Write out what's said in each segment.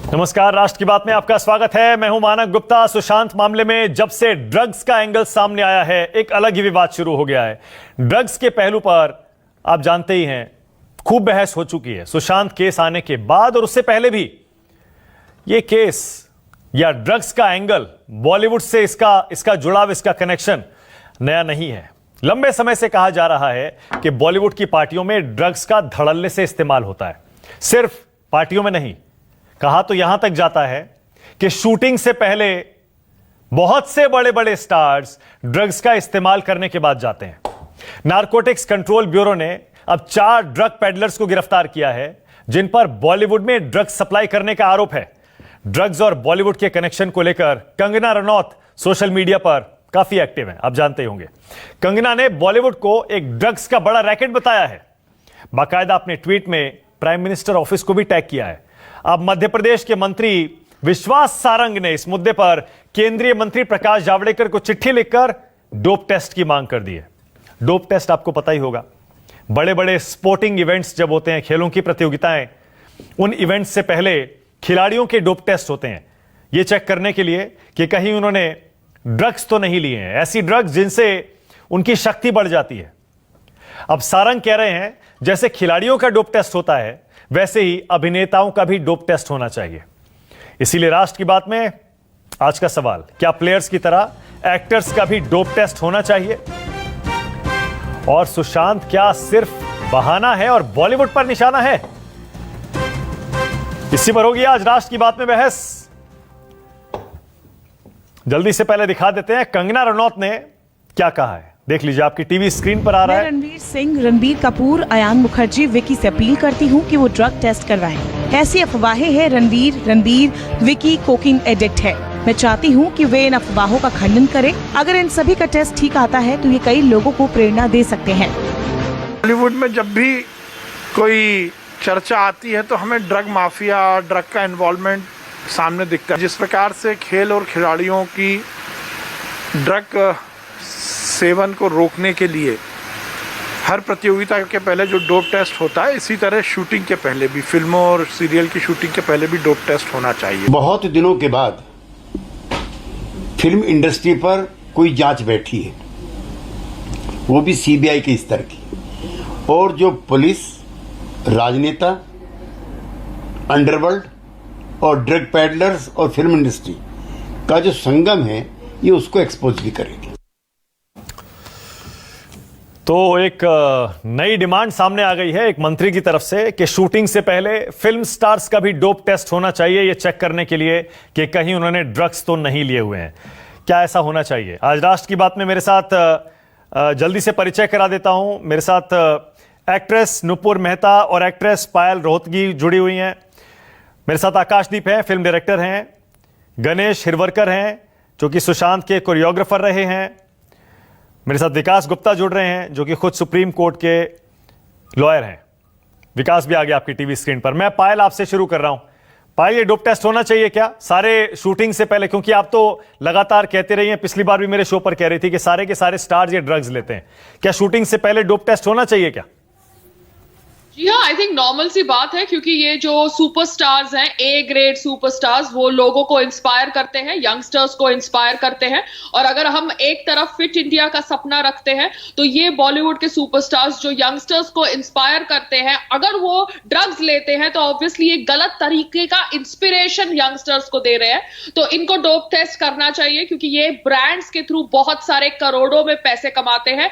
नमस्कार, राष्ट्र की बात में आपका स्वागत है। मैं हूं मानक गुप्ता। सुशांत मामले में जब से ड्रग्स का एंगल सामने आया है, एक अलग ही विवाद शुरू हो गया है। ड्रग्स के पहलू पर आप जानते ही हैं, खूब बहस हो चुकी है सुशांत केस आने के बाद और उससे पहले भी। यह केस या ड्रग्स का एंगल, बॉलीवुड से इसका जुड़ाव, इसका कनेक्शन नया नहीं है। लंबे समय से कहा जा रहा है कि बॉलीवुड की पार्टियों में ड्रग्स का धड़ल्ले से इस्तेमाल होता है। सिर्फ पार्टियों में नहीं, कहा तो यहां तक जाता है कि शूटिंग से पहले बहुत से बड़े बड़े स्टार्स ड्रग्स का इस्तेमाल करने के बाद जाते हैं। नारकोटिक्स कंट्रोल ब्यूरो ने अब 4 ड्रग पेडलर्स को गिरफ्तार किया है, जिन पर बॉलीवुड में ड्रग्स सप्लाई करने का आरोप है। ड्रग्स और बॉलीवुड के कनेक्शन को लेकर कंगना रनौत सोशल मीडिया पर काफी एक्टिव है, आप जानते ही होंगे। कंगना ने बॉलीवुड को एक ड्रग्स का बड़ा रैकेट बताया है। बाकायदा अपने ट्वीट में प्राइम मिनिस्टर ऑफिस को भी टैग किया है। अब मध्य प्रदेश के मंत्री विश्वास सारंग ने इस मुद्दे पर केंद्रीय मंत्री प्रकाश जावड़ेकर को चिट्ठी लिखकर डोप टेस्ट की मांग कर दी है। डोप टेस्ट आपको पता ही होगा, बड़े बड़े स्पोर्टिंग इवेंट्स जब होते हैं, खेलों की प्रतियोगिताएं, उन इवेंट्स से पहले खिलाड़ियों के डोप टेस्ट होते हैं, यह चेक करने के लिए कि कहीं उन्होंने ड्रग्स तो नहीं लिए हैं, ऐसी ड्रग्स जिनसे उनकी शक्ति बढ़ जाती है। अब सारंग कह रहे हैं जैसे खिलाड़ियों का डोप टेस्ट होता है, वैसे ही अभिनेताओं का भी डोप टेस्ट होना चाहिए। इसीलिए राष्ट्र की बात में आज का सवाल, क्या प्लेयर्स की तरह एक्टर्स का भी डोप टेस्ट होना चाहिए? और सुशांत क्या सिर्फ बहाना है और बॉलीवुड पर निशाना है? इसी पर होगी आज राष्ट्र की बात में बहस। जल्दी से पहले दिखा देते हैं कंगना रनौत ने क्या कहा है। देख लीजिए, आपकी टीवी स्क्रीन पर आ रहा है। रणवीर सिंह, रणबीर कपूर, अयान मुखर्जी, विकी से अपील करती हूँ कि वो ड्रग टेस्ट करवाएं। ऐसी अफवाहें हैं रणबीर विकी कोकिंग एडिक्ट है। मैं चाहती हूँ कि वे इन अफवाहों का खंडन करें। अगर इन सभी का टेस्ट ठीक आता है तो ये कई लोगों को प्रेरणा दे सकते हैं। बॉलीवुड में जब भी कोई चर्चा आती है तो हमें ड्रग माफिया और ड्रग का इन्वॉल्वमेंट सामने दिखता है। जिस प्रकार से खेल और खिलाड़ियों की ड्रग सेवन को रोकने के लिए हर प्रतियोगिता के पहले जो डोप टेस्ट होता है, इसी तरह शूटिंग के पहले भी, फिल्मों और सीरियल की शूटिंग के पहले भी डोप टेस्ट होना चाहिए। बहुत दिनों के बाद फिल्म इंडस्ट्री पर कोई जांच बैठी है, वो भी सीबीआई के स्तर की, और जो पुलिस, राजनेता, अंडरवर्ल्ड और ड्रग पैडलर्स और फिल्म इंडस्ट्री का जो संगम है, ये उसको एक्सपोज भी करेगी। तो एक नई डिमांड सामने आ गई है एक मंत्री की तरफ से कि शूटिंग से पहले फिल्म स्टार्स का भी डोप टेस्ट होना चाहिए, यह चेक करने के लिए कि कहीं उन्होंने ड्रग्स तो नहीं लिए हुए हैं। क्या ऐसा होना चाहिए? आज राष्ट्र की बात में मेरे साथ जल्दी से परिचय करा देता हूं। मेरे साथ एक्ट्रेस नुपुर मेहता और एक्ट्रेस पायल रोहतगी जुड़ी हुई हैं। मेरे साथ आकाशदीप हैं, फिल्म डायरेक्टर हैं। गणेश हिरवरकर हैं, जो कि सुशांत के कोरियोग्राफर रहे हैं। मेरे साथ विकास गुप्ता जुड़ रहे हैं, जो कि खुद सुप्रीम कोर्ट के लॉयर हैं। विकास भी आ गया आपकी टीवी स्क्रीन पर। मैं पायल आपसे शुरू कर रहा हूं। पायल, ये डोप टेस्ट होना चाहिए क्या सारे शूटिंग से पहले? क्योंकि आप तो लगातार कहते रही हैं, पिछली बार भी मेरे शो पर कह रही थी कि सारे के सारे स्टार्स ये ड्रग्स लेते हैं। क्या शूटिंग से पहले डोप टेस्ट होना चाहिए क्या? जी हाँ, आई थिंक नॉर्मल सी बात है, क्योंकि ये जो सुपरस्टार्स हैं, ए ग्रेड सुपरस्टार्स, वो लोगों को इंस्पायर करते हैं, यंगस्टर्स को इंस्पायर करते हैं। और अगर हम एक तरफ फिट इंडिया का सपना रखते हैं, तो ये बॉलीवुड के सुपरस्टार्स जो यंगस्टर्स को इंस्पायर करते हैं, अगर वो ड्रग्स लेते हैं तो ऑब्वियसली ये गलत तरीके का इंस्पिरेशन यंगस्टर्स को दे रहे हैं। तो इनको डोप टेस्ट करना चाहिए, क्योंकि ये ब्रांड्स के थ्रू बहुत सारे करोड़ों में पैसे कमाते हैं।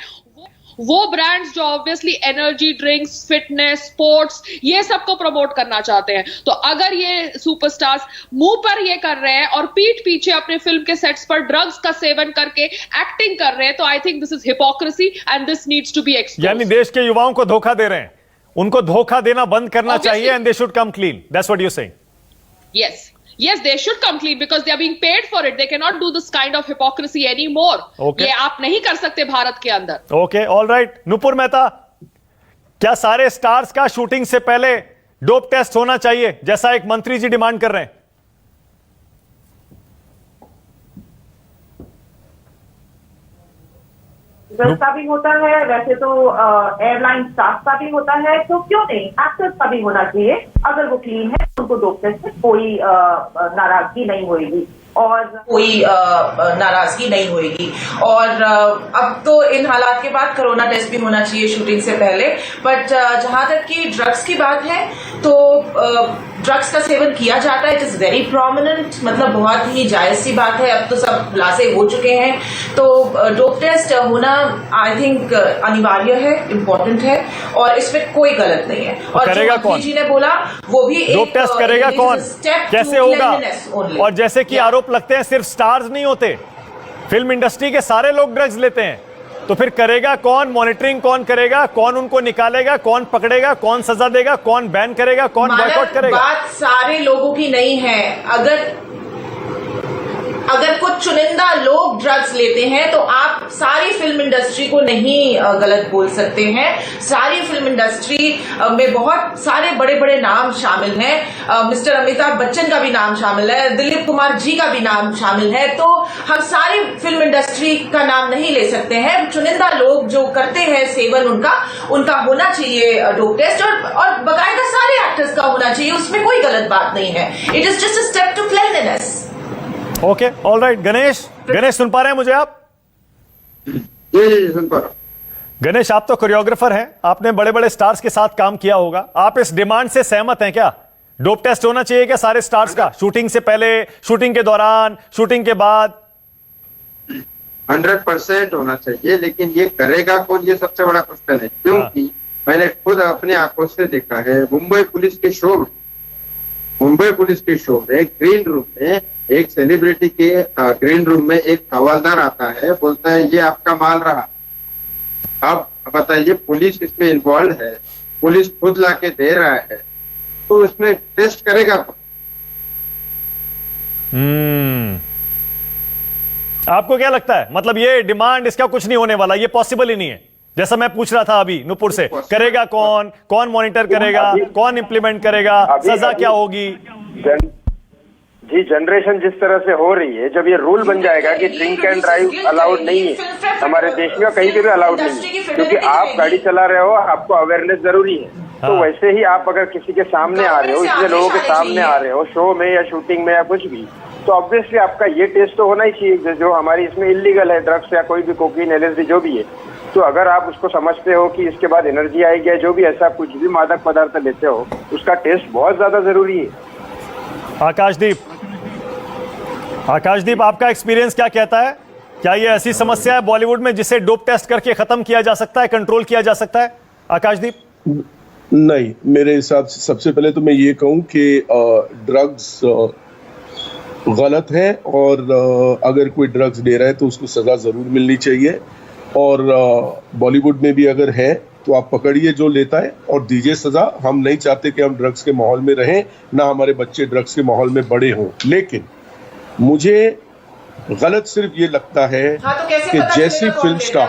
वो ब्रांड्स जो obviously energy drinks, fitness, sports, ये सब को प्रमोट करना चाहते हैं। तो अगर ये सुपरस्टार्स मुंह पर ये कर रहे हैं और पीठ पीछे अपने फिल्म के सेट्स पर ड्रग्स का सेवन करके एक्टिंग कर रहे हैं, तो I think this is hypocrisy and this needs to be exposed. यानी देश के युवाओं को धोखा दे रहे हैं, उनको धोखा देना बंद करना चाहिए and they should come clean. That's what you are saying? Yes, they should come clean because they are being paid for it. They cannot do this kind of hypocrisy anymore. Okay. ये आप नहीं कर सकते भारत के अंदर। Okay, all right. Nupur Mehta, क्या सारे stars का शूटिंग से पहले डोप टेस्ट होना चाहिए, जैसा एक मंत्री जी डिमांड कर रहे हैं? गर्ल्स का भी होता है, वैसे तो एयरलाइन स्टाफ का भी होता है, तो क्यों नहीं एक्टर्स का भी होना चाहिए। अगर वो क्लीन है उनको डोप टेस्ट में कोई नाराजगी नहीं होगी और कोई नाराजगी नहीं होगी। और अब तो इन हालात के बाद कोरोना टेस्ट भी होना चाहिए शूटिंग से पहले। बट जहां तक कि ड्रग्स की बात है तो ड्रग्स का सेवन किया जाता है, इट इज वेरी प्रोमिनेंट, मतलब बहुत ही जायज सी बात है। अब तो सब खुलासे हो चुके हैं, तो डोप टेस्ट होना आई थिंक अनिवार्य है, इम्पोर्टेंट है और इसमें कोई गलत नहीं है। और करेगा जो कौन? जी ने बोला वो भी डोप टेस्ट करेगा कौन, कैसे होगा? और जैसे कि आरोप लगते हैं सिर्फ स्टार्स नहीं होते, फिल्म इंडस्ट्री के सारे लोग ड्रग्स लेते हैं, तो फिर करेगा कौन? मॉनिटरिंग कौन करेगा? कौन उनको निकालेगा? कौन पकड़ेगा? कौन सजा देगा? कौन बैन करेगा? कौन बॉयकॉट करेगा? बात सारे लोगों की नहीं है। अगर कुछ चुनिंदा लोग ड्रग्स लेते हैं तो आप सारी फिल्म इंडस्ट्री को नहीं गलत बोल सकते हैं। सारी फिल्म इंडस्ट्री में बहुत सारे बड़े बड़े नाम शामिल हैं। मिस्टर अमिताभ बच्चन का भी नाम शामिल है, दिलीप कुमार जी का भी नाम शामिल है। तो हम सारी फिल्म इंडस्ट्री का नाम नहीं ले सकते हैं। चुनिंदा लोग जो करते हैं सेवन, उनका होना चाहिए डोप टेस्ट और बकायदा सारे एक्टर्स का होना चाहिए, उसमें कोई गलत बात नहीं है। It is just a step to cleanliness. Okay, all right. Ganesh सुन पा रहे हैं मुझे आप? जी सुन पा रहा हूं। गणेश, आप तो कोरियोग्राफर हैं, आपने बड़े बड़े स्टार्स के साथ काम किया होगा, आप इस डिमांड से सहमत हैं क्या? डोप टेस्ट होना चाहिए क्या सारे स्टार्स का, शूटिंग से पहले, शूटिंग के दौरान, शूटिंग के बाद? 100% होना चाहिए, लेकिन ये करेगा कौन, ये सबसे बड़ा क्वेश्चन है। क्योंकि मैंने खुद अपनी आंखों से देखा है, मुंबई पुलिस के शो में ग्रीन रूम में एक सेलिब्रिटी के ग्रीन रूम में एक हवलदार आता है, बोलता है ये आपका माल रहा। अब बताइए, पुलिस इसमें इन्वॉल्व है, पुलिस खुद लाके दे रहा है, तो उसमें टेस्ट करेगा कौन? आपको क्या लगता है, मतलब ये डिमांड, इसका कुछ नहीं होने वाला, ये पॉसिबल ही नहीं है? जैसा मैं पूछ रहा था अभी नुपुर से, करेगा कौन, कौन मॉनिटर करेगा, कौन इंप्लीमेंट करेगा, सजा क्या होगी? जी, जनरेशन जिस तरह से हो रही है, जब ये रूल बन जाएगा कि ड्रिंक एंड ड्राइव अलाउड नहीं है हमारे देश में, कहीं पे भी अलाउड नहीं है, क्योंकि आप गाड़ी चला रहे हो, आपको अवेयरनेस जरूरी है। तो वैसे ही आप अगर किसी के सामने आ रहे हो, इसलिए लोगों के सामने आ रहे हो, शो में या शूटिंग में या कुछ भी, तो ऑब्वियसली आपका ये टेस्ट तो होना ही चाहिए जो हमारी इसमें इलीगल है, ड्रग्स या कोई भी कोकीन, LSD जो भी है। तो अगर आप उसको समझते हो कि इसके बाद एनर्जी आएगी या जो भी ऐसा कुछ भी मादक पदार्थ लेते हो, उसका टेस्ट बहुत ज्यादा जरूरी है। आकाशदीप, आपका एक्सपीरियंस क्या कहता है? क्या ये ऐसी समस्या है बॉलीवुड में जिसे डोप टेस्ट करके खत्म किया जा सकता है, कंट्रोल किया जा सकता है? आकाशदीप? नहीं, मेरे हिसाब से सबसे पहले तो मैं ये कहूं कि ड्रग्स गलत है और अगर कोई ड्रग्स दे रहा है तो उसको सजा जरूर मिलनी चाहिए। और बॉलीवुड में भी अगर है तो आप पकड़िए जो लेता है और दीजिए सजा। हम नहीं चाहते कि हम ड्रग्स के माहौल में रहें, ना हमारे बच्चे ड्रग्स के माहौल में बड़े हों। लेकिन मुझे गलत सिर्फ ये लगता है कि जैसे फिल्म स्टार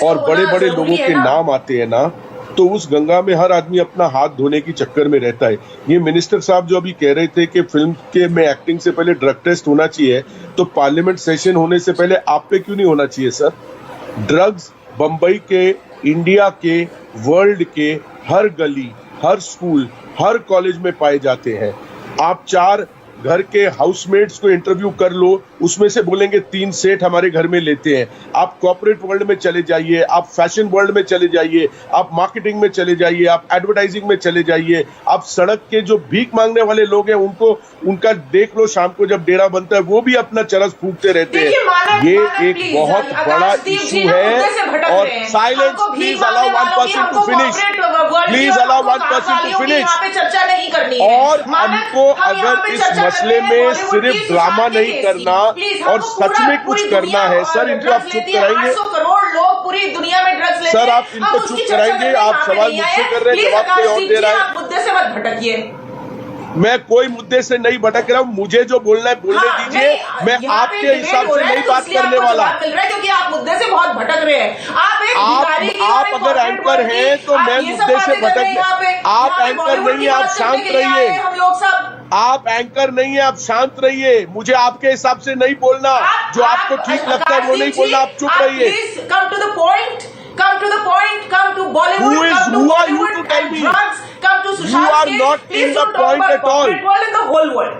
और बड़े बड़े लोगों के नाम आते हैं ना, तो उस गंगा में हर आदमी अपना हाथ धोने की चक्कर में रहता है। ये मिनिस्टर साहब जो अभी कह रहे थे कि फिल्म के में एक्टिंग से पहले ड्रग टेस्ट होना चाहिए, तो पार्लियामेंट सेशन होने से पहले आप पे क्यों नहीं होना चाहिए सर? ड्रग्स बंबई के, इंडिया के, वर्ल्ड के हर गली, हर स्कूल, हर कॉलेज में पाए जाते हैं। आप 4 घर के हाउसमेट्स को इंटरव्यू कर लो, उसमें से बोलेंगे 3 सेठ हमारे घर में लेते हैं। आप कॉर्पोरेट वर्ल्ड में चले जाइए, आप फैशन वर्ल्ड में चले जाइए, आप मार्केटिंग में चले जाइए, आप एडवर्टाइजिंग में चले जाइए, आप सड़क के जो भीख मांगने वाले लोग हैं उनका देख लो, शाम को जब डेरा बनता है वो भी अपना चरस फूकते रहते हैं। ये एक बहुत बड़ा इशू है। और silence, please allow one person to finish, please allow one person to finish. और हमको अगर इस मसले में सिर्फ ड्रामा नहीं करना और सच में कुछ करना है, सर इनको आप चुप कराएंगे? करोड़ लोग पूरी दुनिया में ड्रग्स लेते हैं। सर आप इनको चुप कराएंगे? आप सवाल मुझसे कर रहे हैं, जवाब कोई और दे रहा है। आप मुद्दे से मत भटकिए। मैं कोई मुद्दे से नहीं भटक रहा हूँ, मुझे जो बोलना है बोलने दीजिए। मैं आपके हिसाब से नहीं बात करने वाला। मिल रहा है क्योंकि आप मुद्दे से बहुत भटक रहे हैं। आप अगर एंकर हैं तो मैं मुद्दे से भटक, आप एंकर नहीं है, आप शांत रहिए। हम लोग सब, आप एंकर नहीं है, आप शांत रहिए। मुझे आपके हिसाब से नहीं बोलना, जो आपको ठीक लगता है वो नहीं बोलना, आप चुप रहिए। Come to the point, come to the point, come to Bollywood, who are you to tell me? Drugs, come to Sushant You are case. not Please in the don't talk point about at all. corporate world and the whole world.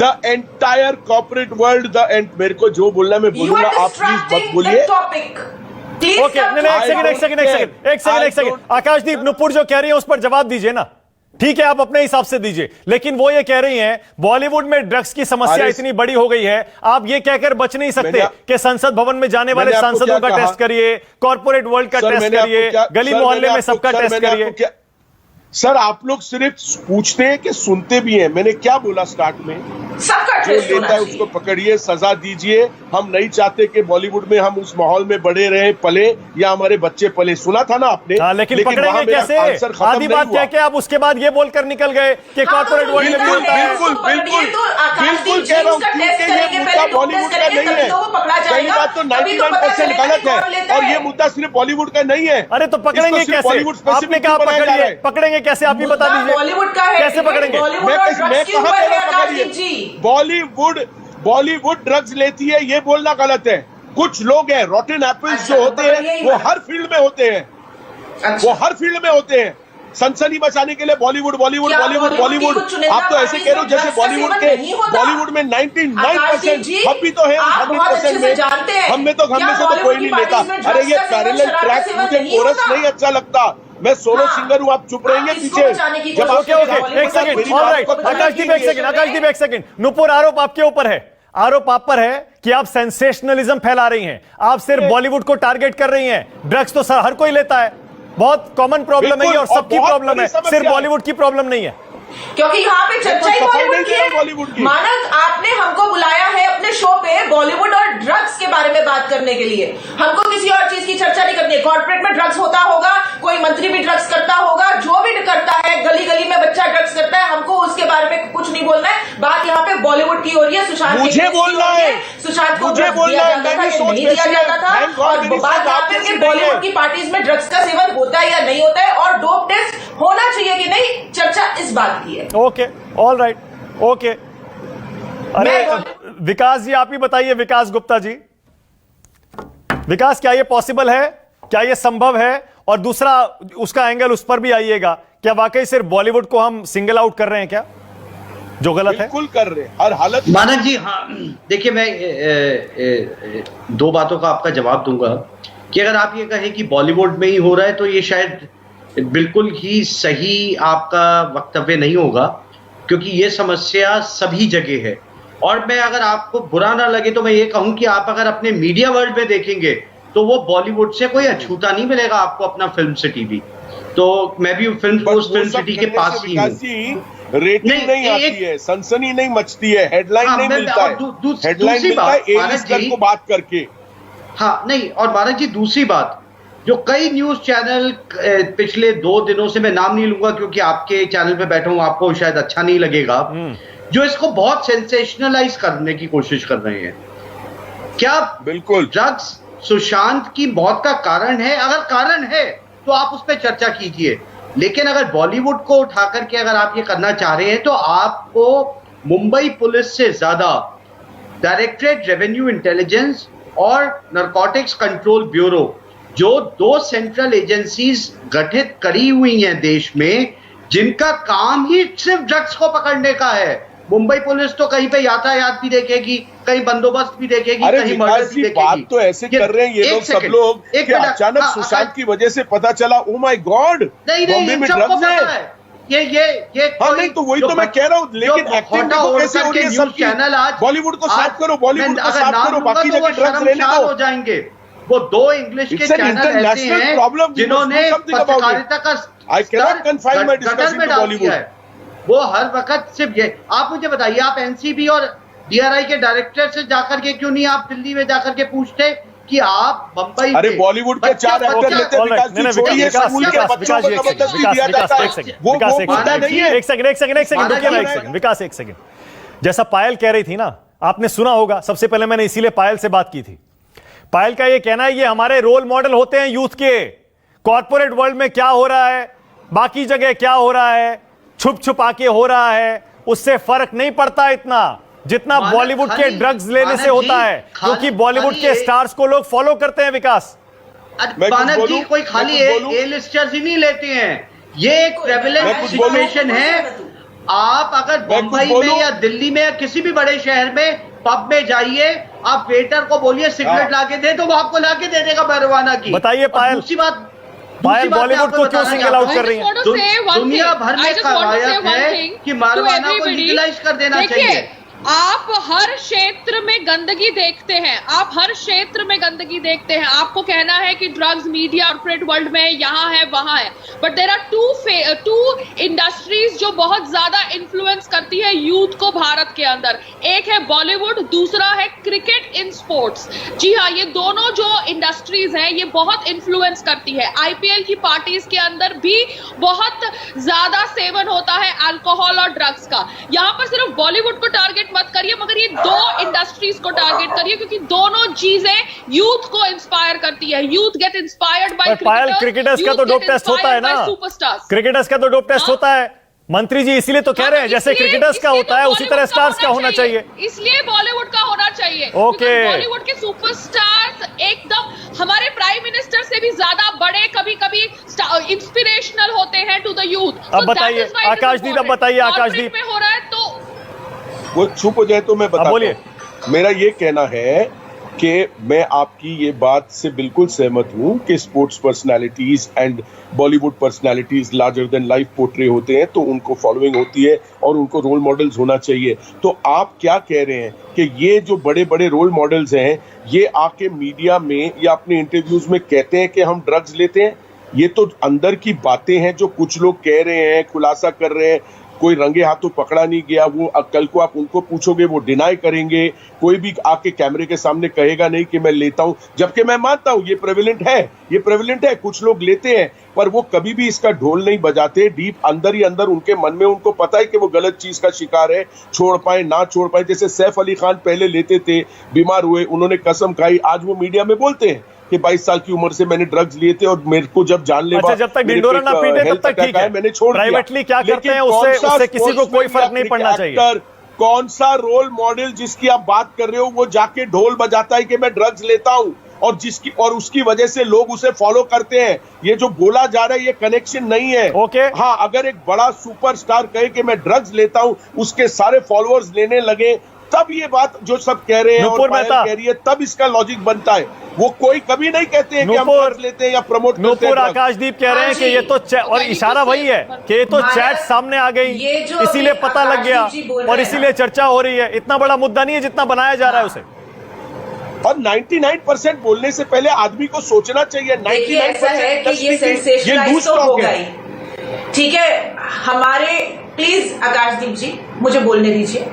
The entire corporate world, मेरे को जो बोलना है मैं You बोलूंगा, are आप please मत distracting बोलिए। the topic. Please okay, come नहीं to एक सेकंड आकाशदीप नुपुर जो कह रही है उस पर जवाब दीजिए ना। ठीक है, आप अपने हिसाब से दीजिए, लेकिन वो ये कह रही हैं बॉलीवुड में ड्रग्स की समस्या इतनी बड़ी हो गई है, आप ये कहकर बच नहीं सकते कि संसद भवन में जाने वाले सांसदों का टेस्ट करिए, कॉर्पोरेट वर्ल्ड का टेस्ट करिए, गली मोहल्ले में सबका टेस्ट करिए। सर आप लोग सिर्फ पूछते हैं कि सुनते भी हैं। मैंने क्या बोला स्टार्ट में? सबका जो टेस्ट लेता है उसको पकड़िए, सजा दीजिए। हम नहीं चाहते कि बॉलीवुड में हम उस माहौल में बड़े रहे, पले, या हमारे बच्चे पले। सुना था ना आपने? लेकिन पकड़ेंगे कैसे? आधी बात क्या क्या आप उसके बाद ये बोलकर निकल गए कि कॉर्पोरेट वर्ल्ड में होता है। बिल्कुल कह रहा हूँ, क्योंकि ये मुद्दा बॉलीवुड का नहीं है। पहली बात तो 99% गलत है, और ये मुद्दा सिर्फ बॉलीवुड का नहीं है। अरे तो पकड़ेंगे कैसे? आपने कहा पकड़िए, पकड़ेंगे कैसे आप भी बता दीजिए। बॉलीवुड का है, कैसे पकड़ेंगे? मैं कहाँ कह रहा हूँ पकड़िए? बॉलीवुड ड्रग्स लेती है ये बोलना गलत है। कुछ लोग हैं रॉटन एप्पल्स जो होते हैं वो हर फील्ड में होते हैं, वो हर फील्ड में होते हैं। सनसनी बचाने के लिए बॉलीवुड बॉलीवुड बॉलीवुड बॉलीवुड। आप तो ऐसे कह रहे हो जैसे बॉलीवुड में 99% हम भी तो है, 100% में हम में तो कोई नहीं लेता। अरे ये पैरेलल ट्रैक, मुझे कोरस नहीं अच्छा लगता। मैं सोलो सिंगर हूँ, आप चुप रहेंगे पीछे जब ओके एक सेकंड, ऑलराइट आकाशदीप एक सेकंड। नुपुर आरोप आपके ऊपर है, आरोप आप पर है कि आप सेंसेशनलिज्म फैला रही हैं, आप सिर्फ बॉलीवुड को टारगेट कर रही हैं। ड्रग्स तो हर कोई लेता है, बहुत कॉमन प्रॉब्लम है और सबकी प्रॉब्लम है, सिर्फ बॉलीवुड की प्रॉब्लम नहीं है। क्योंकि यहाँ पे चर्चा ही बॉलीवुड की है। मानक आपने हमको बुलाया है अपने शो पे बॉलीवुड और ड्रग्स के बारे में बात करने के लिए, हमको किसी और चीज की चर्चा नहीं करनी है। कॉर्पोरेट में ड्रग्स होता होगा, कोई मंत्री भी ड्रग्स करता होगा, जो भी करता है, गली गली में बच्चा ड्रग्स करता है, हमको उसके बारे में कुछ नहीं बोलना है। बात यहाँ पे बॉलीवुड की हो रही है। सुशांत मुझे बोलना है, सुशांत को मुझे बोलना है, नहीं दिया जाता था, और बात यहाँ पे कि बॉलीवुड की पार्टीज में ड्रग्स का सेवन होता है या नहीं होता है, और डोप टेस्ट होना चाहिए कि नहीं, चर्चा इस बात की है। Okay all right okay. अरे विकास जी आप ही बताइए, विकास गुप्ता जी, विकास क्या ये पॉसिबल है, क्या ये संभव है? और दूसरा उसका एंगल उस पर भी आइएगा, क्या वाकई सिर्फ बॉलीवुड को हम सिंगल आउट कर रहे हैं क्या, जो गलत है? बिल्कुल कर रहे हैं हर हालत। मानक जी हाँ, देखिए मैं दो बातों का आपका जवाब दूंगा कि अगर आप ये कहें कि बॉलीवुड में ही हो रहा है तो ये शायद बिल्कुल ही सही आपका वक्तव्य नहीं होगा, क्योंकि ये समस्या सभी जगह है। और मैं अगर आपको बुरा ना लगे तो मैं ये कहूं कि आप अगर अपने मीडिया वर्ल्ड में देखेंगे तो वो बॉलीवुड से कोई अछूता नहीं मिलेगा आपको अपना फिल्म सिटी भी। तो मैं भी फिल्म सिटी के पास ही हूँ। रेटिंग नहीं आती है, सनसनी नहीं मचती है, हेडलाइन नहीं मिलता है, हेडलाइन मिलता है ए-लिस्टर को बात करके। हाँ नहीं, और मानक जी दूसरी बात, जो कई न्यूज चैनल पिछले 2 दिनों से, मैं नाम नहीं लूंगा क्योंकि आपके चैनल पे बैठा हूं, आपको शायद अच्छा नहीं लगेगा, जो इसको बहुत सेंसेशनलाइज करने की कोशिश कर रहे हैं। क्या बिल्कुल ड्रग्स सुशांत की मौत का कारण है? अगर कारण है तो आप उस पर चर्चा कीजिए, लेकिन अगर बॉलीवुड को उठा करके अगर आप ये करना चाह रहे हैं तो आपको मुंबई पुलिस से ज्यादा डायरेक्टरेट रेवेन्यू इंटेलिजेंस और नारकोटिक्स कंट्रोल ब्यूरो, जो 2 सेंट्रल एजेंसीज गठित करी हुई हैं देश में, जिनका काम ही सिर्फ ड्रग्स को पकड़ने का है। मुंबई पुलिस तो कहीं पे यातायात भी देखेगी, कहीं बंदोबस्त भी देखेगी, कहीं मर्डर भी देखेगी। बात तो ऐसे कर रहे हैं ये लोग, सब लोग कि अचानक सुशांत की वजह से पता चला, ओ माय गॉड बॉम्बे में ड्रग्स है। ये हाँ नहीं तो वही तो मैं कह रहा हूँ, लेकिन एक्टिंग तो कैसे हो रही है सबकी? बॉलीवुड को साफ करो, बॉलीवुड को साफ करो, बाकी जगह ड्रग्स लेने दो। हो जाएंगे वो 2 इंग्लिश के चैनल ऐसे हैं जिन्होंने पत्रकारिता का गटर में डाल दिया है। वो हर वक्त सिर्फ ये, आप मुझे बताइए, आप एनसीबी और डीआरआई के डायरेक्टर से जाकर के क्यों नहीं आप दिल्ली में जाकर के पूछते कि आप बंबई अरे बॉलीवुड के 4 एक्टर लेते हैं, विकास जी छोड़िए, स्कूल के बच्चों को जबरदस्ती दिया जाता है, वो मुद्दा नहीं है। एक सेकंड विकास, एक सेकंड। जैसा पायल कह रही थी ना, आपने सुना होगा, सबसे पहले मैंने इसीलिए पायल से बात की थी। पायल का ये कहना है ये हमारे रोल मॉडल होते हैं यूथ के। कॉर्पोरेट वर्ल्ड में क्या हो रहा है, बाकी जगह क्या हो रहा है, छुप छुपा के हो रहा है, उससे फर्क नहीं पड़ता इतना जितना बॉलीवुड के ड्रग्स लेने से होता है, क्योंकि बॉलीवुड के स्टार्स को लोग फॉलो करते हैं। विकास, मानक जी कोई खाली ए लिस्टर्स ही नहीं लेते हैं, ये एक प्रेवलेंट सिचुएशन है। आप अगर बंबई में या दिल्ली में या किसी भी बड़े शहर में पब में जाइए, आप वेटर को बोलिए सिगरेट लाके दे, तो वो आपको लाके दे देगा marijuana की। बताइए पायल, दूसरी बात बॉलीवुड को क्यों सिंगल आउट कर रही है? दुनिया भर में कवायद है कि marijuana को लीगलाइज कर देना चाहिए। आप हर क्षेत्र में गंदगी देखते हैं, आप हर क्षेत्र में गंदगी देखते हैं। आपको कहना है कि ड्रग्स मीडिया कॉर्पोरेट वर्ल्ड में यहाँ है वहां है, but there are two industries जो बहुत ज्यादा इन्फ्लुएंस करती है यूथ को भारत के अंदर। एक है बॉलीवुड, दूसरा है क्रिकेट इन स्पोर्ट्स। जी हाँ, ये दोनों जो इंडस्ट्रीज हैं ये बहुत इन्फ्लुएंस करती है। आईपीएल की पार्टीज के अंदर भी बहुत ज्यादा सेवन होता है अल्कोहल और ड्रग्स का। यहाँ पर सिर्फ बॉलीवुड को टारगेट मत करिए, मगर ये दो इंडस्ट्रीज को टारगेट करिए, क्योंकि दोनों चीजें यूथ को इंस्पायर करती है। Youth get inspired by cricketers का तो डोप टेस्ट होता है ना, क्रिकेटर्स का तो डोप टेस्ट होता है मंत्री जी, इसीलिए तो कह रहे हैं जैसे क्रिकेटर्स का होता है उसी तरह स्टार्स का होना चाहिए। इसलिए बॉलीवुड का होना चाहिए। ओके, बॉलीवुड के सुपरस्टार्स एकदम हमारे प्राइम मिनिस्टर से भी ज्यादा बड़े कभी कभी इंस्पिरेशनल होते हैं टू द यूथ। अब बताइए आकाशदीप, अब बताइए आकाशदीप में हो रहा है तो वो चुप हो जाए तो मैं बता बोलिए। मेरा ये कहना है कि मैं आपकी ये बात से बिल्कुल सहमत हूं कि sports personalities and Bollywood personalities larger than life portray होते हैं, तो उनको फॉलोइंग होती है और उनको रोल मॉडल्स होना चाहिए। तो आप क्या कह रहे हैं कि ये जो बड़े बड़े रोल मॉडल्स हैं ये आके मीडिया में या अपने इंटरव्यूज में कहते हैं कि हम ड्रग्स लेते हैं? ये तो अंदर की बातें हैं जो कुछ लोग कह रहे हैं, खुलासा कर रहे हैं। कोई रंगे हाथों पकड़ा नहीं गया, वो कल को आप उनको पूछोगे वो डिनाई करेंगे। कोई भी आके कैमरे के सामने कहेगा नहीं कि मैं लेता हूं, जबकि मैं मानता हूं ये प्रेवलेंट है, ये प्रेवलेंट है, कुछ लोग लेते हैं, पर वो कभी भी इसका ढोल नहीं बजाते। डीप अंदर ही अंदर उनके मन में उनको पता है कि वो गलत चीज का शिकार है, छोड़ पाए ना छोड़ पाए। जैसे सैफ अली खान पहले लेते थे, बीमार हुए, उन्होंने कसम खाई, आज वो मीडिया में बोलते हैं कि 22 साल की उम्र से मैंने ड्रग्स लिए थे और मेरे को जब जानलेवा, जब तक ढिंढोरा ना पीटे तब तक ठीक है, मैंने छोड़ दिया। प्राइवेटली क्या करते हैं उससे किसी को कोई फर्क नहीं पड़ना चाहिए। कौन सा रोल मॉडल जिसकी आप बात कर रहे हो वो जाके ढोल बजाता है कि मैं ड्रग्स लेता हूं और उसकी वजह से लोग उसे फॉलो करते हैं? ये जो बोला जा रहा है ये कनेक्शन नहीं है। ओके, हाँ, अगर एक बड़ा सुपरस्टार कहे कि मैं ड्रग्स लेता हूं, उसके सारे फॉलोअर्स लेने लगे, तब ये बात जो सब कह रहे हैं और पायल कह रही है, तब इसका लॉजिक बनता है। वो कोई कभी नहीं कहते हैं कि हम ड्रग्स लेते हैं या प्रमोट करते हैं। आकाशदीप कह रहे हैं कि ये तो और इशारा वही है कि ये तो चैट सामने आ गई, इसीलिए पता लग गया और इसीलिए चर्चा हो रही है। इतना बड़ा मुद्दा नहीं है जितना बनाया जा रहा है उसे। और 99% बोलने से पहले आदमी को सोचना चाहिए। 99% ये लूज टॉक है। ठीक है, हमारे प्लीज आकाशदीप जी मुझे बोलने दीजिए।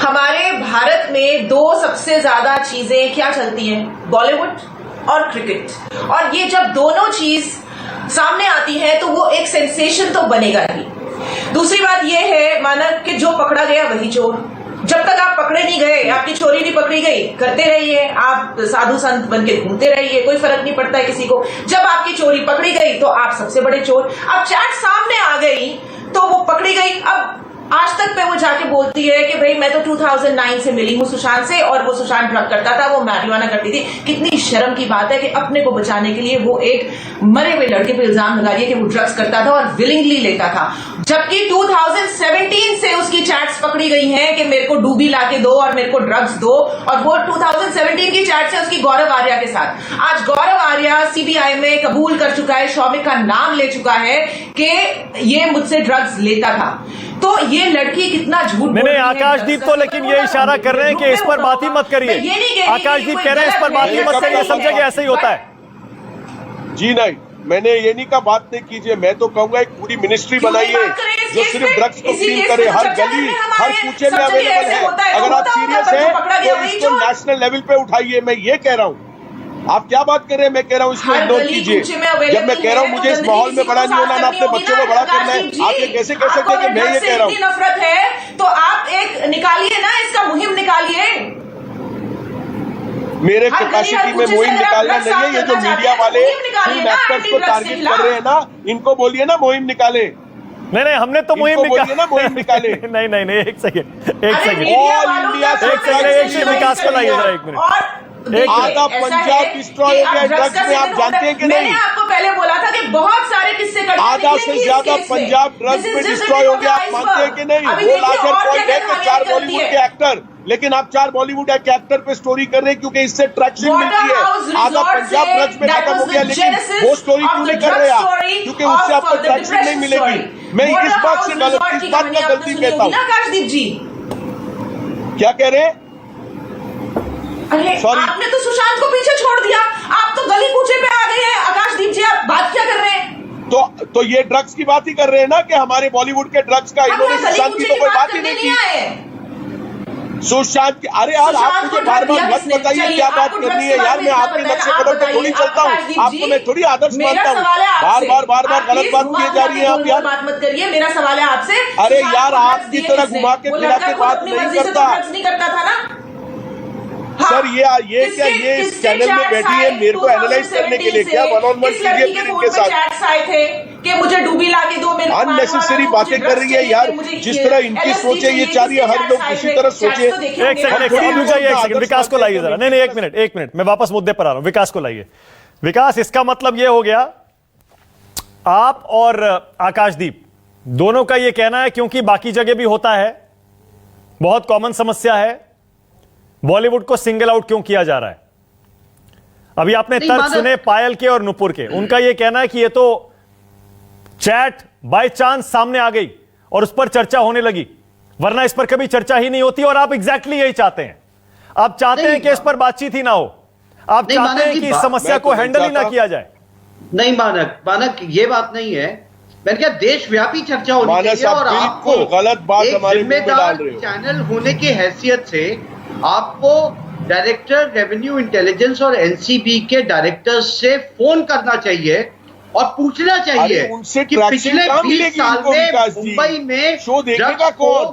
हमारे भारत में दो सबसे ज्यादा चीजें क्या चलती हैं, बॉलीवुड और क्रिकेट। और ये जब दोनों चीज सामने आती है तो वो एक सेंसेशन तो बनेगा ही। दूसरी बात ये है मानक कि जो पकड़ा गया वही चोर। जब तक आप पकड़े नहीं गए, आपकी चोरी नहीं पकड़ी गई, करते रहिए, आप साधु संत बन के घूमते रहिए, कोई फर्क नहीं पड़ता है किसी को। जब आपकी चोरी पकड़ी गई तो आप सबसे बड़े चोर। अब चैट सामने आ गई तो वो पकड़ी गई। अब आज तक पे वो जाके बोलती है कि भाई मैं तो 2009 से मिली हूं सुशांत से और वो सुशांत ड्रग करता था, वो मैरिजुआना करती थी। कितनी शर्म की बात है कि अपने को बचाने के लिए वो एक मरे हुए लड़के पे इल्जाम लगा रही है कि वो ड्रग्स करता था और विलिंगली लेता था, जबकि 2017 से उसकी चैट्स पकड़ी गई हैं कि मेरे को डूबी लाके दो और मेरे को ड्रग्स दो। और वो 2017 की चैट्स है उसकी गौरव आर्या के साथ। आज गौरव आर्या सीबीआई में कबूल कर चुका है, शौमिक का नाम ले चुका है कि ये मुझसे ड्रग्स लेता था। तो ये लड़की कितना झूठ बोल रही है। आकाशदीप तो लेकिन ये इशारा कर रहे हैं कि इस पर बात ही मत करिए। आकाशदीप कह रहे हैं इस पर बात ही मत करिए, सब जगह ऐसे ही होता है। जी नहीं, मैंने ये नहीं कहा बात नहीं कीजिए। मैं तो कहूंगा एक पूरी मिनिस्ट्री बनाइए जो सिर्फ ड्रग्स को क्लीन करे, हर गली हर कूचे में अवेलेबल है। अगर आप सीरियस हैं तो इसको नेशनल लेवल पे उठाइए, मैं ये कह रहा हूँ। आप क्या बात कर रहे हैं? मैं कह रहा हूँ इसको इग्नोर कीजिए। जब मैं कह रहा हूँ मुझे इस माहौल में बड़ा नहीं होना, ना अपने बच्चों को बड़ा करना है, आप ये कैसे कह सकते हैं कि मैं ये कह रहा हूँ? नफरत है तो आप एक निकालिए ना, इसका मुहिम निकालिए। मेरे कैपेसिटी में मुहिम निकालना नहीं है। ये जो मीडिया वाले फिल्म एक्टर्स को टारगेट कर रहे हैं ना, इनको बोलिए ना मुहिम निकाले। नहीं, हमने तो मुहिम निकाले ना, मुहिम निकाले। नहीं, एक सेकंड ऑल इंडिया से विकास को लाइए जरा, एक मिनट। आधा पंजाब डिस्ट्रॉय हो गया ड्रग्स में, आप जानते हैं कि नहीं? मैंने आपको पहले बोला था कि बहुत सारे किस्से आधा से ज्यादा पंजाब ड्रग्स में डिस्ट्रॉय हो गया, आप मानते हैं कि नहीं? वो लार्जर पॉइंट है कि 4 बॉलीवुड के एक्टर, लेकिन आप 4 बॉलीवुड के एक्टर पे स्टोरी कर रहे हैं क्योंकि इससे ट्रैक्शन मिलती है। आधा पंजाब ड्रग्स में खत्म हो गया, लेकिन वो स्टोरी क्यों नहीं कर रहे आप? क्योंकि उससे आपको ट्रैक्शन नहीं मिलेगी। मैं इस बात से इस बात का गलती कहता हूँ। आकाशदीप जी क्या कह रहे हैं? सॉरी, आपने तो सुशांत को पीछे छोड़ दिया, आप तो गली कूचे पे आ गए हैं। आकाशदीप जी, आप बात क्या कर रहे हैं? तो ये ड्रग्स की बात ही कर रहे हैं ना कि हमारे बॉलीवुड के ड्रग्स का। इन्होंने सुशांत की तो कोई बात ही नहीं की। सुशांत की, अरे यार आप मुझे बार बार मत बताइए क्या बात करनी है यार। मैं आपके नक्शे कदम पे थोड़ी चलता हूँ, आपको मैं थोड़ी आदर्श मानता हूँ। बार बार गलत बात किए जा रही है आप यार। बात मत करिए, मेरा सवाल है आपसे। अरे यार आपकी तरह घुमा के फिरा के बात नहीं करता था ना सर। ये क्या ये इस चैनल में बैठी है मेरे को एनालाइज करने के लिए? क्या 1-on-1 कीजिए फिर इनके साथ। आए थे कि मुझे डूबी लाके दो, मेरे अननेसेसरी बातें कर रही है यार। जिस तरह इनकी सोच है ये चाह रही है हर लोग उसी तरह सोचे। एक सेकंड विकास को लाइए जरा। नहीं, एक मिनट, मैं वापस मुद्दे पर आ रहा हूं। विकास को लाइए। विकास, इसका मतलब ये हो गया आप और आकाशदीप दोनों का ये कहना है क्योंकि बाकी जगह भी होता है, बहुत कॉमन समस्या है, बॉलीवुड को सिंगल आउट क्यों किया जा रहा है? अभी आपने तर्क सुने पायल के और नुपुर के। उनका यह कहना है कि ये तो चैट बाय चांस सामने आ गई और उस पर चर्चा होने लगी, वरना इस पर कभी चर्चा ही नहीं होती। और आप एग्जैक्टली यही चाहते हैं। आप चाहते हैं कि इस पर बातचीत ही ना हो, आप चाहते हैं कि इस समस्या को हैंडल ही ना किया जाए। नहीं मानक, ये बात नहीं है। मैंने क्या देशव्यापी चर्चा होनी चाहिए और आपको गलत बात हमारे जिम्मेदार चैनल होने की हैसियत से आपको डायरेक्टर रेवेन्यू इंटेलिजेंस और एनसीबी के डायरेक्टर से फोन करना चाहिए और पूछना चाहिए कि पिछले 20 साल में मुंबई में शो देखेगा कौन?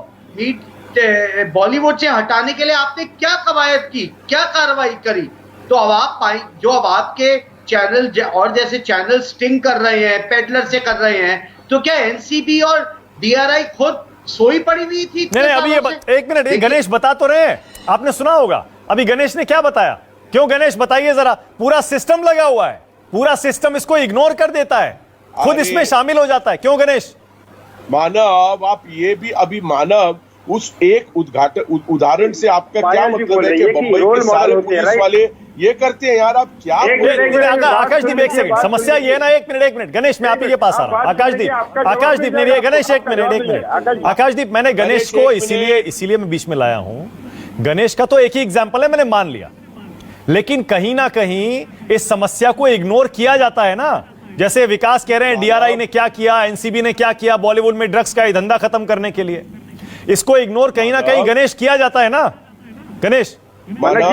बॉलीवुड से हटाने के लिए आपने क्या कवायद की, क्या कार्रवाई करी? तो अब आप जो अब आपके चैनल और जैसे चैनल स्टिंग कर रहे हैं, पेडलर से कर रहे हैं, तो क्या एनसीबी और डीआरआई खुद सोई पड़ी हुई थी? नहीं, अभी ये एक मिनट, गणेश बता तो रहे हैं, आपने सुना होगा अभी गणेश ने क्या बताया। क्यों गणेश बताइए जरा। पूरा सिस्टम लगा हुआ है, पूरा सिस्टम इसको इग्नोर कर देता है, खुद इसमें शामिल हो जाता है। क्यों गणेश? मानव, आप ये भी अभी मानव उस एक उदाहरण से आपका क्या मतलब है कि मुंबई के सारे पुलिस वाले ये करते हैं यार? आप क्या आकाशदीप एक सेकंड, समस्या ये ना, एक मिनट गणेश, मैं आप ही के पास आ रहा हूं। आकाशदीप नहीं, गणेश एक मिनट आकाशदीप, मैंने गणेश को इसीलिए मैं बीच में लाया हूं। गणेश का तो एक ही एग्जाम्पल है, मैंने मान लिया, लेकिन कहीं ना कहीं इस समस्या को इग्नोर किया जाता है ना। जैसे विकास कह रहे हैं डीआरआई ने क्या किया, एनसीबी ने क्या किया बॉलीवुड में ड्रग्स का धंधा खत्म करने के लिए, इसको इग्नोर कहीं ना कहीं गणेश किया जाता है ना। गणेश मानक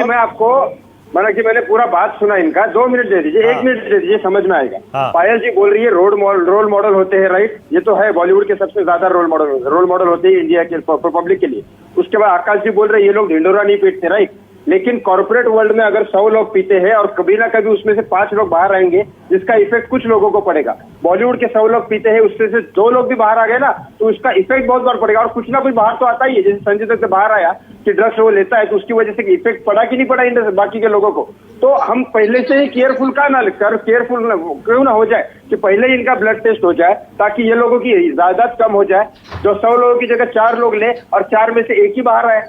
जी, मैंने पूरा बात सुना इनका, 2 मिनट दे दीजिए। 1 मिनट दे दीजिए, समझ में आएगा। पायल जी बोल रही है रोल मॉडल होते हैं, राइट? ये तो है, बॉलीवुड के सबसे ज्यादा रोल मॉडल होते हैं इंडिया के पब्लिक के लिए। उसके बाद आकाश जी बोल रहे हैं ये लोग ढिंडोरा नहीं पीटते, राइट? लेकिन कॉर्पोरेट वर्ल्ड में अगर 100 लोग पीते हैं और कभी ना कभी उसमें से 5 लोग बाहर आएंगे, जिसका इफेक्ट कुछ लोगों को पड़ेगा। बॉलीवुड के 100 लोग पीते हैं, उससे से 2 लोग भी बाहर आ गए ना, तो उसका इफेक्ट बहुत बार पड़ेगा। और कुछ ना कुछ बाहर तो आता ही है। जैसे संजय दत्त से बाहर आया कि ड्रग्स वो लेता है, तो उसकी वजह से इफेक्ट पड़ा कि नहीं पड़ा बाकी के लोगों को। तो हम पहले से ही केयरफुल क्यों ना हो जाए कि पहले ही इनका ब्लड टेस्ट हो जाए, ताकि ये लोगों की ज्यादात कम हो जाए। जो 100 लोगों की जगह 4 लोग ले और 4 में से 1 ही बाहर आए।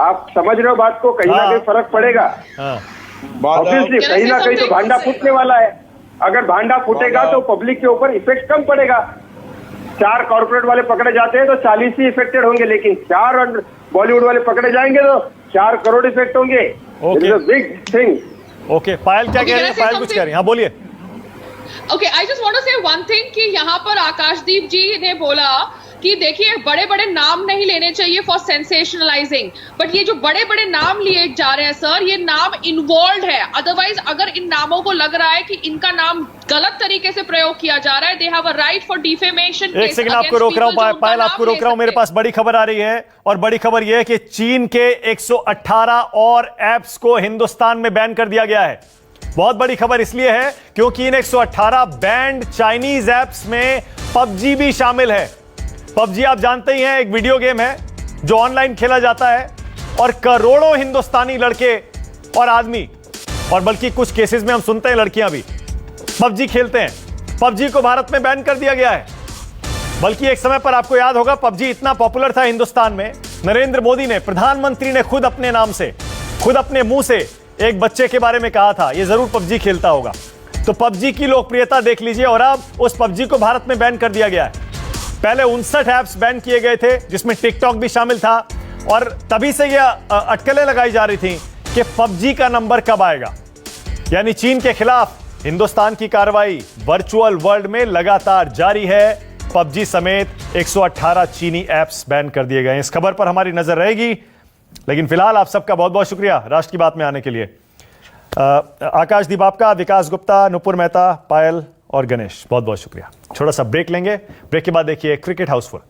आप समझ रहे हो बात को? कहीं ना कहीं फर्क पड़ेगा। ऑब्वियसली कहीं ना कहीं तो भांडा फूटने वाला है। अगर भांडा फूटेगा तो पब्लिक के ऊपर इफेक्ट कम पड़ेगा। 4 कॉर्पोरेट वाले पकड़े जाते हैं तो 40 ही इफेक्टेड होंगे, लेकिन 4 बॉलीवुड वाले पकड़े जाएंगे तो 4 करोड़ इफेक्ट होंगे। Big thing. ओके, पायल क्या कह रही है? पायल कुछ कह रही है, हाँ बोलिए। Okay, I just want to say one thing कि यहाँ पर आकाशदीप जी ने बोला कि देखिए बड़े बड़े नाम नहीं लेने चाहिए फॉर सेंसेशनलाइजिंग, बट ये जो बड़े बड़े नाम लिए जा रहे हैं सर, ये नाम इन्वॉल्व है। अदरवाइज अगर इन नामों को लग रहा है कि इनका नाम गलत तरीके से प्रयोग किया जा रहा है, they have a right for defamation. एक सेकंड आपको रोक रहा हूं, पायल आपको रोक रहा हूं, मेरे पास बड़ी खबर आ रही है, और बड़ी खबर यह है कि चीन के 118 और ऐप्स को हिंदुस्तान में बैन कर दिया गया है। बहुत बड़ी खबर इसलिए है क्योंकि इन 118 बैंड चाइनीज ऐप्स में पबजी भी शामिल है। पबजी आप जानते ही हैं, एक वीडियो गेम है जो ऑनलाइन खेला जाता है और करोड़ों हिंदुस्तानी लड़के और आदमी, और बल्कि कुछ केसेस में हम सुनते हैं लड़कियां भी पबजी खेलते हैं। पबजी को भारत में बैन कर दिया गया है। बल्कि एक समय पर आपको याद होगा पबजी इतना पॉपुलर था हिंदुस्तान में, नरेंद्र मोदी ने, प्रधानमंत्री ने खुद अपने नाम से, खुद अपने मुंह से एक बच्चे के बारे में कहा था ये जरूर पबजी खेलता होगा। तो पबजी की लोकप्रियता देख लीजिए, और अब उस पबजी को भारत में बैन कर दिया गया है। पहले 59 ऐप्स बैन किए गए थे जिसमें टिकटॉक भी शामिल था, और तभी से यह अटकलें लगाई जा रही थी कि पबजी का नंबर कब आएगा। यानी चीन के खिलाफ हिंदुस्तान की कार्रवाई वर्चुअल वर्ल्ड में लगातार जारी है। पबजी समेत 118 चीनी ऐप्स बैन कर दिए गए हैं। इस खबर पर हमारी नजर रहेगी, लेकिन फिलहाल आप सबका बहुत बहुत शुक्रिया राष्ट्र की बात में आने के लिए। आकाश दीपापका, विकास गुप्ता, नुपुर मेहता, पायल और गणेश, बहुत बहुत शुक्रिया। छोटा सा ब्रेक लेंगे, ब्रेक के बाद देखिए क्रिकेट हाउसफुल।